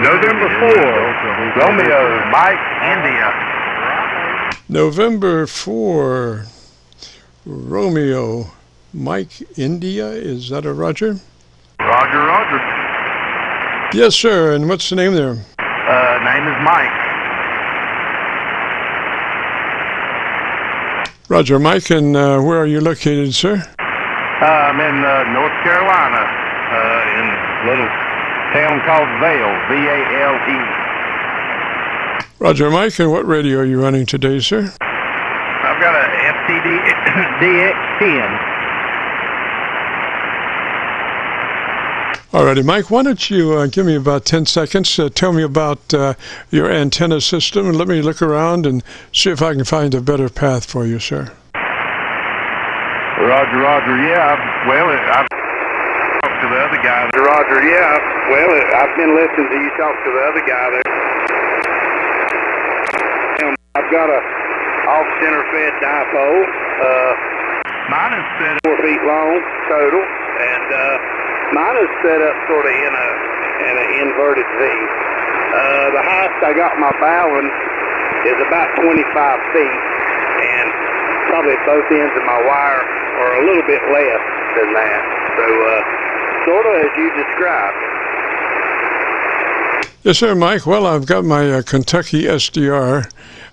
November 4, Romeo, Mike, India. November 4, Romeo, Mike, India. Is that a Roger? Roger, Roger. Yes, sir. And what's the name there? Name is Mike. Roger, Mike. And where are you located, sir? I'm in North Carolina, in a little town called Vale, V-A-L-E. Roger, Mike. And what radio are you running today, sir? I've got a FTDX-10. Alrighty, Mike, why don't you give me about 10 seconds. Tell me about your antenna system, and let me look around and see if I can find a better path for you, sir. Roger, Roger, yeah. I've talked to the other guy. Roger, yeah. I've been listening to you talk to the other guy there. I've got a off-center fed dipole. Mine is set up 4 feet long total, and mine is set up sort of in an inverted V. The highest I got my bowing is about 25 feet, and probably both ends of my wire are a little bit less than that. So, sort of as you described. Yes, sir, Mike. Well, I've got my Kentucky SDR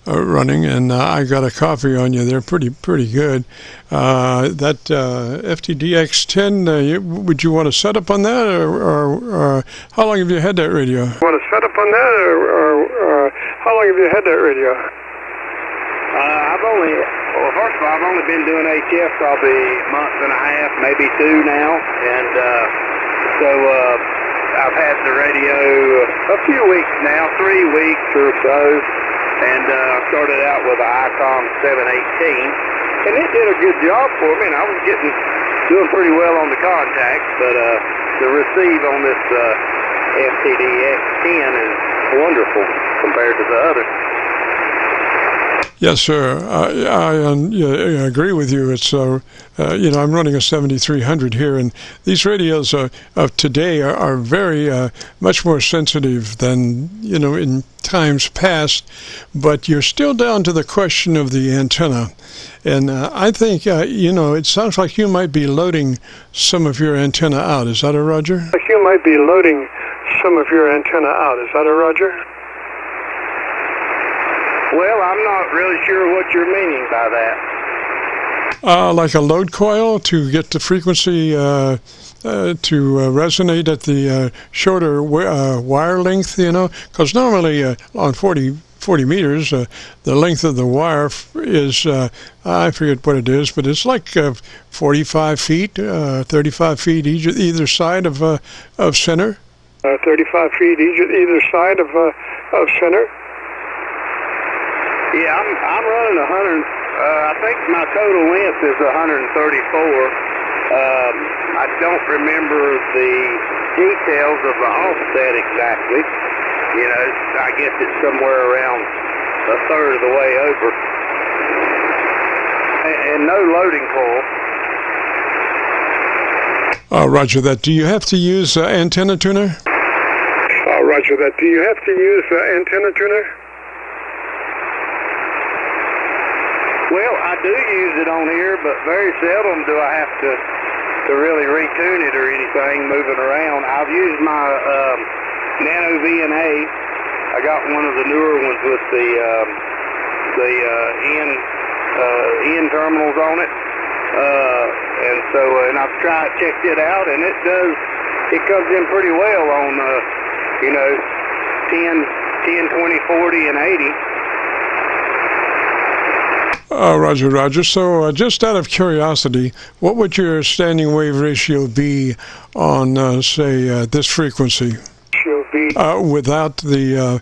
running, and I got a copy on you there. Pretty good. That FTDX-10, would you want to set up on that, or how long have you had that radio? Want to set up on that, or how long have you had that radio? First of all, I've only been doing HF probably a month and a half, maybe 2 now, and so I've had the radio a few weeks now, 3 weeks or so, and I started out with an ICOM 718, and it did a good job for me, and I was doing pretty well on the contacts, but the receive on this FTDX-10 is wonderful compared to the others. Yes, sir. I agree with you. It's I'm running a 7300 here, and these radios of today are very much more sensitive than in times past. But you're still down to the question of the antenna, and I think it sounds like you might be loading some of your antenna out. Is that a Roger? Like you might be loading some of your antenna out. Is that a Roger? Well, I'm not really sure what you're meaning by that. Like a load coil to get the frequency to resonate at the shorter wire length, because normally on 40 meters, the length of the wire is, I forget what it is, but it's like 45 feet, 35 feet either side of center. 35 feet either side of center. Yeah, I'm running 100. I think my total length is 134. I don't remember the details of the offset exactly. I guess it's somewhere around a third of the way over. And no loading coil. Roger that. Do you have to use antenna tuner? Roger that. Do you have to use antenna tuner? Well, I do use it on here, but very seldom do I have to really retune it or anything moving around. I've used my Nano VNA. I got one of the newer ones with the N terminals on it, and I've checked it out, and it comes in pretty well on 10, 20, 40, and 80. Roger. So just out of curiosity, what would your standing wave ratio be on, say, this frequency? Without the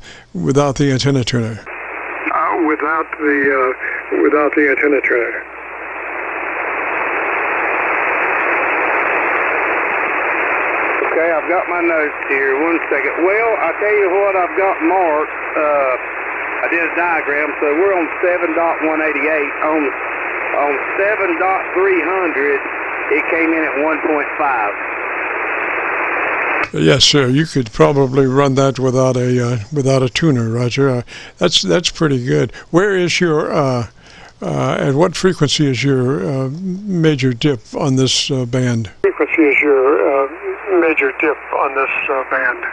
antenna tuner. Without the antenna tuner. Okay, I've got my notes here. 1 second. Well, I'll tell you what I've got marked. I did a diagram, so we're on 7.188. On 7.300, it came in at 1.5. Yes, sir. You could probably run that without a tuner, Roger. That's pretty good. Where is your at what frequency is your major dip on this band? Frequency is your major dip on this band.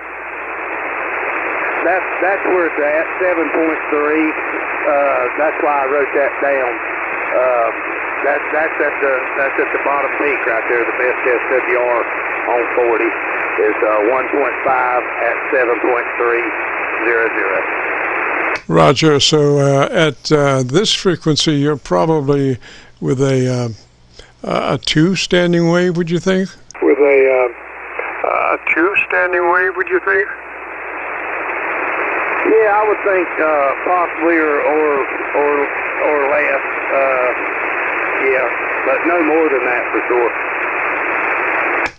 That's where it's at, 7.3. That's why I wrote that down. That's at the bottom peak right there. The best SWR on 40 is 1.5 at 7.300. Roger. So at this frequency, you're probably with a 2 standing wave, would you think? With a 2 standing wave, would you think? Yeah, I would think possibly or less. Yeah, but no more than that for sure.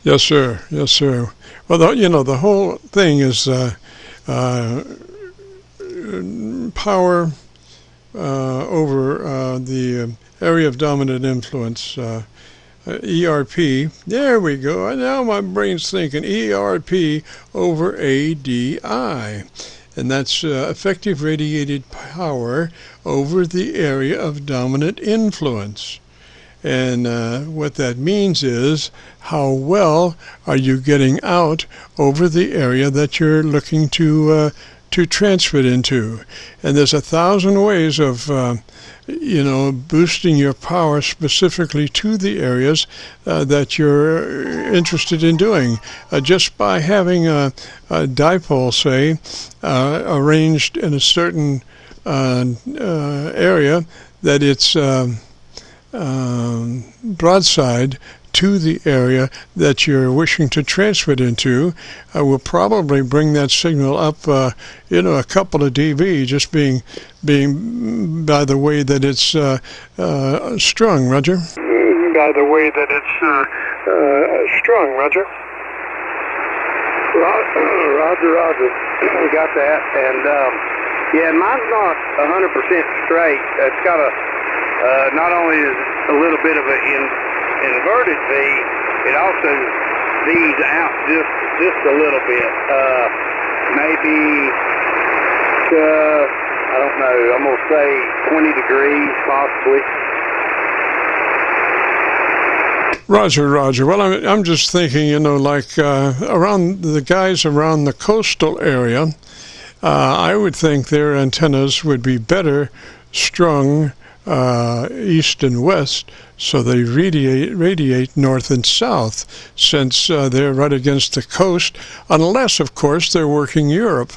Yes, sir. Yes, sir. Well, the whole thing is power over the area of dominant influence. ERP. There we go. Now my brain's thinking ERP over ADI. And that's effective radiated power over the area of dominant influence. And what that means is how well are you getting out over the area that you're looking to transfer it into. And there's 1,000 ways of boosting your power specifically to the areas that you're interested in doing. Just by having a dipole, say, arranged in a certain area that it's broadside to the area that you're wishing to transfer it into, will probably bring that signal up, a couple of dB, just being by the way that it's strung, Roger. By the way that it's strung, Roger. Roger. We got that, and mine's not 100% straight. It's got not only is a little bit of an inverted V, it also V's out just a little bit. Maybe I don't know. I'm gonna say 20 degrees possibly. Roger. Well, I'm just thinking, around the guys around the coastal area, I would think their antennas would be better strung east and west, so they radiate north and south, since they're right against the coast, unless, of course, they're working Europe.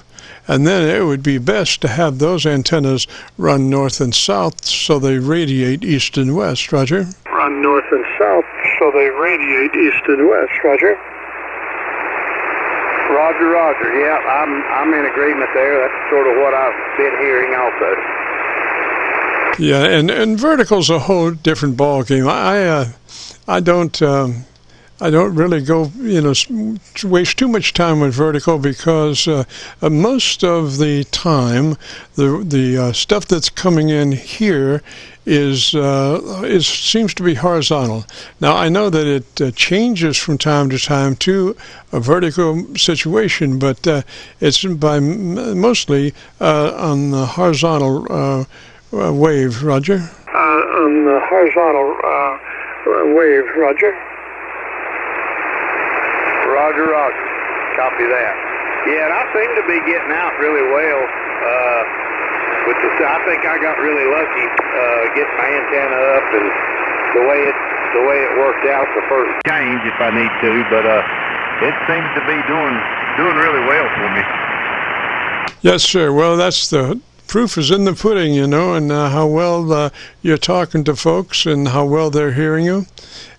And then it would be best to have those antennas run north and south, so they radiate east and west, Roger? Run north and south, so they radiate east and west, Roger? Roger. Yeah, I'm in agreement there. That's sort of what I've been hearing also. Yeah, and vertical's a whole different ball game. I don't really go, waste too much time with vertical, because most of the time the stuff that's coming in here seems to be horizontal. Now I know that it changes from time to time to a vertical situation, but it's mostly on the horizontal wave, Roger. On the horizontal wave, Roger. Roger. Copy that. Yeah, and I seem to be getting out really well. I think I got really lucky getting my antenna up, and the way it worked out the first change if I need to, but it seems to be doing really well for me. Yes, sir. Well, that's the proof is in the pudding, and how well you're talking to folks and how well they're hearing you.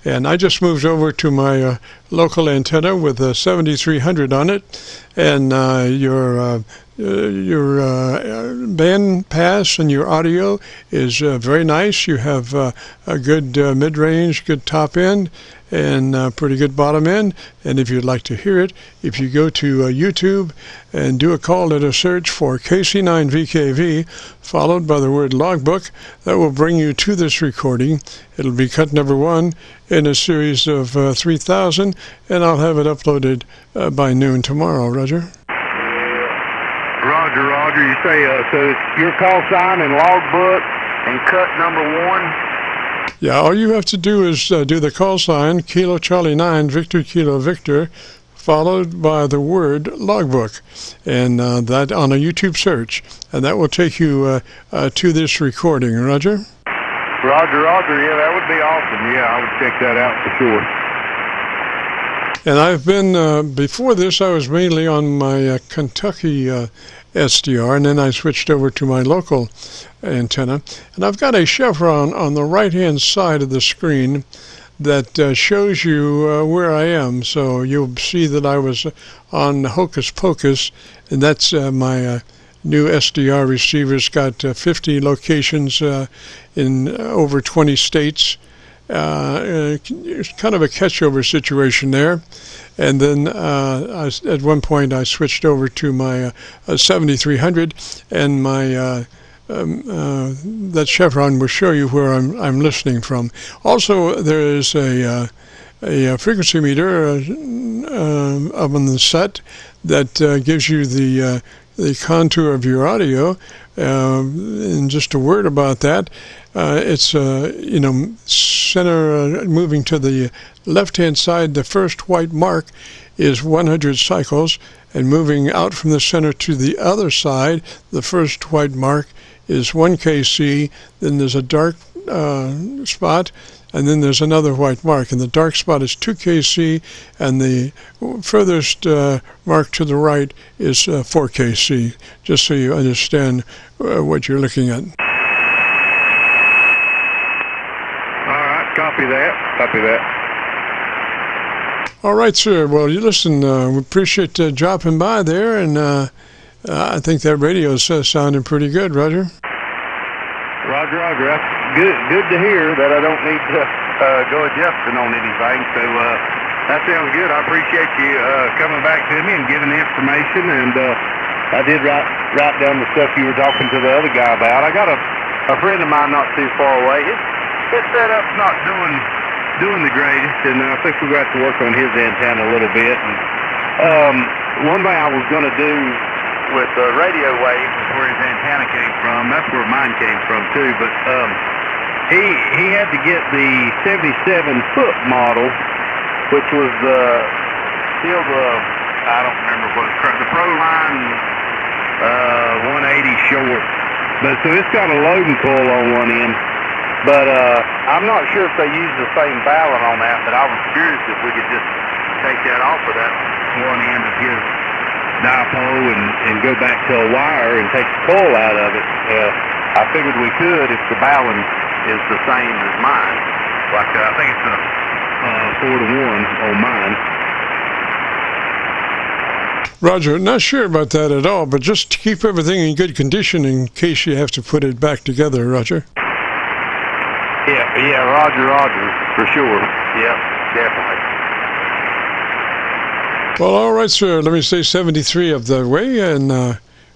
And I just moved over to my local antenna with a 7300 on it, and your band pass and your audio is very nice. You have a good mid-range, good top end, and pretty good bottom end. And if you'd like to hear it, if you go to YouTube and do a call letter search for KC9VKV, followed by the word logbook, that will bring you to this recording. It'll be cut number 1 in a series of 3,000, and I'll have it uploaded by noon tomorrow, Roger. Roger, you say, so it's your call sign and logbook and cut number 1? Yeah, all you have to do is do the call sign, Kilo Charlie 9, Victor Kilo Victor, followed by the word logbook, and that on a YouTube search, and that will take you to this recording, Roger? Roger, yeah, that would be awesome. Yeah, I would check that out for sure. And I've been, before this, I was mainly on my Kentucky SDR, and then I switched over to my local antenna. And I've got a chevron on the right-hand side of the screen that shows you where I am. So you'll see that I was on Hocus Pocus, and that's my new SDR receiver's got 50 locations in over 20 states. It's kind of a catchover situation there. And then at one point I switched over to my 7300, and my that chevron will show you where I'm listening from. Also, there is a frequency meter up on the set that gives you the contour of your audio. And just a word about that, it's center moving to the left-hand side. The first white mark is 100 cycles, and moving out from the center to the other side, the first white mark is 1 kc. Then there's a dark spot, and then there's another white mark, and the dark spot is 2 kc, and the furthest mark to the right is 4 kc, just so you understand what you're looking at. All right, copy that. All right, sir. Well, you listen, we appreciate dropping by there, and I think that radio is sounding pretty good, Roger. Roger. That's good to hear that I don't need to go adjusting on anything. So that sounds good. I appreciate you coming back to me and giving the information. And I did write down the stuff you were talking to the other guy about. I got a friend of mine not too far away. His setup's not doing the greatest, and I think we're going to have to work on his antenna a little bit. And one thing I was going to do with the radio waves is where his antenna came from. That's where mine came from too. But he had to get the 77-foot model, which was still the, I don't remember what it's called, the ProLine 180 short. But so it's got a loading coil on one end. But I'm not sure if they use the same balun on that, but I was curious if we could just take that off of that one end of his dipole and go back to a wire and take the coil out of it. I figured we could if the balun is the same as mine. Like I think it's a 4-to-1 on mine. Roger, not sure about that at all, but just to keep everything in good condition in case you have to put it back together, Roger. Yeah, Roger, for sure. Yeah, definitely. Well, all right, sir. Let me say 73 of the way, and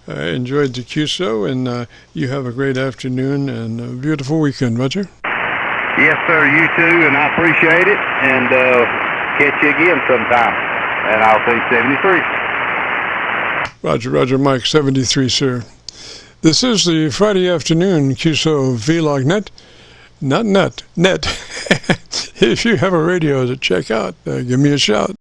enjoyed the QSO, and you have a great afternoon and a beautiful weekend, Roger. Yes, sir, you too, and I appreciate it, and catch you again sometime, and I'll say 73. Roger, Mike, 73, sir. This is the Friday afternoon Qso-Vlog net. Not net. If you have a radio to check out, give me a shout.